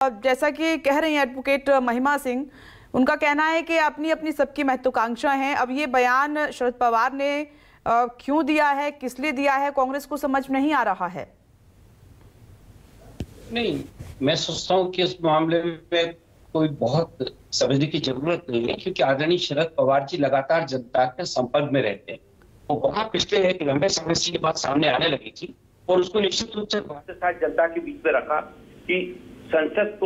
जैसा कि कह रही हैं एडवोकेट महिमा सिंह, उनका कहना है कि अपनी अपनी सबकी महत्वाकांक्षा है। अब ये बयान शरद पवार ने क्यों दिया है, किस लिए दिया है, कांग्रेस को समझ नहीं आ रहा है। नहीं, मैं सोचता हूँ कि इस मामले में कोई बहुत समझने की जरूरत नहीं है, क्योंकि आदरणीय शरद पवार जी लगातार जनता के संपर्क में रहते हैं। वो बहुत पिछले एक लंबे समय से ये बात सामने आने लगी थी और उसको निश्चित रूप से भारतीय साथ जनता के बीच में रखा कि संसद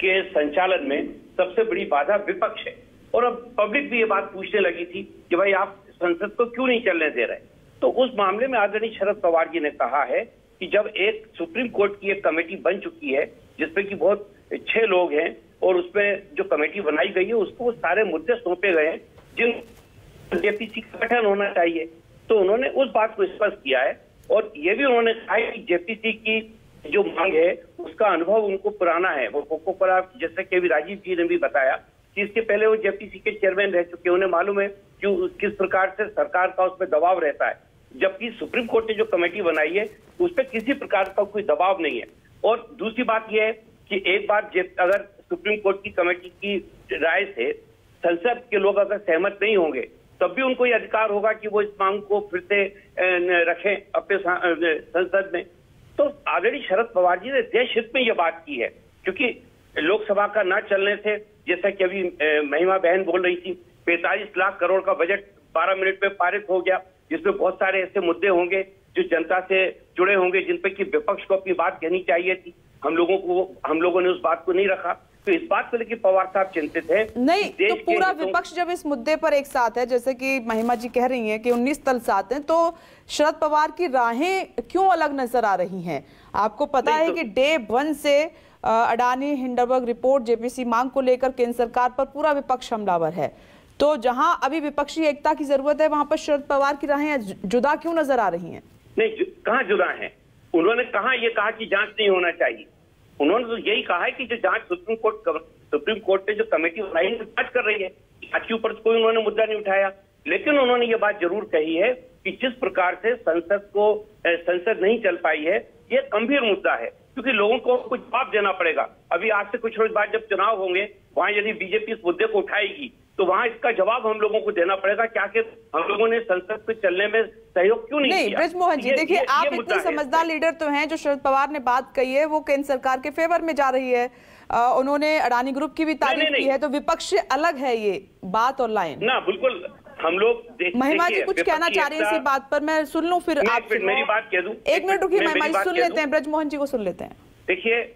के संचालन में सबसे बड़ी बाधा विपक्ष है। और अब पब्लिक भी ये बात पूछने लगी थी कि भाई आप संसद को क्यों नहीं चलने दे रहे। तो उस मामले में आदरणीय शरद पवार जी ने कहा है कि जब एक सुप्रीम कोर्ट की एक कमेटी बन चुकी है जिसमें कि बहुत 6 लोग हैं और उसमें जो कमेटी बनाई गई है उसको वो सारे मुद्दे सौंपे गए हैं जिन जेपीसी का गठन होना चाहिए। तो उन्होंने उस बात को स्पष्ट किया है और ये भी उन्होंने कहा है कि जेपीसी की जो मांग है उसका अनुभव उनको पुराना है। वो कोको कोला, जैसे कि अभी राजीव जी ने भी बताया कि इसके पहले वो जेपीसी के चेयरमैन रह चुके हैं, उन्हें मालूम है कि किस प्रकार से सरकार का उसमें दबाव रहता है। जबकि सुप्रीम कोर्ट ने जो कमेटी बनाई है उस पर किसी प्रकार का कोई दबाव नहीं है। और दूसरी बात यह है कि एक बार अगर सुप्रीम कोर्ट की कमेटी की राय से संसद के लोग अगर सहमत नहीं होंगे तब भी उनको ये अधिकार होगा कि वो इस मांग को फिर से रखें अपने संसद में। तो आदरणीय शरद पवार जी ने देश हित में ये बात की है, क्योंकि लोकसभा का न चलने से, जैसा कि अभी महिमा बहन बोल रही थी, 45 लाख करोड़ का बजट 12 मिनट में पारित हो गया, जिसमें बहुत सारे ऐसे मुद्दे होंगे जो जनता से जुड़े होंगे जिन पे कि विपक्ष को अपनी बात कहनी चाहिए थी। हम लोगों ने उस बात को नहीं रखा। तो इस बात को लेकर पवार साहब चिंतित है। नहीं तो पूरा विपक्ष जब इस मुद्दे पर एक साथ है, जैसे कि महिमा जी कह रही हैं कि 19 दल साथ हैं, तो शरद पवार की राहें क्यों अलग नजर आ रही हैं? आपको पता है कि डे 1 से अडानी हिंडनबर्ग रिपोर्ट जेपीसी मांग को लेकर केंद्र सरकार पर पूरा विपक्ष हमलावर है। तो जहां अभी विपक्षी एकता की जरूरत है वहां पर शरद पवार की राहें जुदा क्यों नजर आ रही हैं? नहीं, कहां जुदा है? उन्होंने ये कहा कि जांच नहीं होना चाहिए। उन्होंने तो यही कहा है कि जो जांच सुप्रीम कोर्ट ने जो कमेटी बनाई है जांच कर रही है, जांच के ऊपर कोई उन्होंने मुद्दा नहीं उठाया। लेकिन उन्होंने ये बात जरूर कही है कि जिस प्रकार से संसद नहीं चल पाई है ये गंभीर मुद्दा है, क्योंकि लोगों को कुछ जवाब देना पड़ेगा। अभी आज से कुछ रोज बाद जब चुनाव होंगे वहां यदि बीजेपी इस मुद्दे को उठाएगी तो वहां इसका जवाब हम लोगों को देना पड़ेगा कि आखिर हम लोगों ने संसद को चलने में सहयोग क्यों नहीं किया। ब्रजमोहन जी, देखिए आप इतने समझदार लीडर तो हैं, जो शरद पवार ने बात कही है वो केंद्र सरकार के फेवर में जा रही है। उन्होंने अडानी ग्रुप की भी तारीफ की है, तो विपक्ष से अलग है ये बात और लाइन ना। बिल्कुल, हम लोग महिमा जी कुछ कहना चाह रही है इसी बात पर, मैं सुन लूं फिर आप मेरी बात कह दूं। 1 मिनट रुकिए महिमा जी, सुन लेते हैं, ब्रजमोहन जी को सुन लेते हैं। देखिए,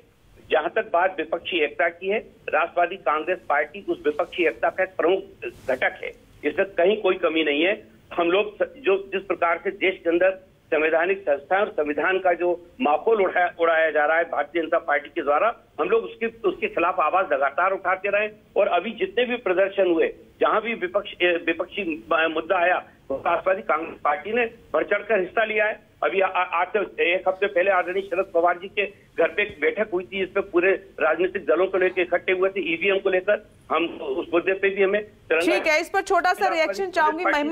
जहां तक बात विपक्षी एकता की है, राष्ट्रवादी कांग्रेस पार्टी उस विपक्षी एकता का एक प्रमुख घटक है, इसमें कहीं कोई कमी नहीं है। हम लोग जो जिस प्रकार से देश के अंदर संवैधानिक संस्थाएं और संविधान का जो माहौल उड़ाया जा रहा है भारतीय जनता पार्टी के द्वारा, हम लोग उसके खिलाफ आवाज लगातार उठाते रहे। और अभी जितने भी प्रदर्शन हुए, जहां भी विपक्षी मुद्दा आया, तो राष्ट्रवादी कांग्रेस पार्टी ने बढ़ चढ़कर हिस्सा लिया है। अभी आज से 1 हफ्ते पहले आदरणीय शरद पवार जी के घर पे एक बैठक हुई थी, जिसपे पूरे राजनीतिक दलों को लेकर इकट्ठे हुए थे, ईवीएम को लेकर। हम उस मुद्दे पे भी हमें ठीक है, इस पर छोटा सा रिएक्शन चाहूंगी महिमा।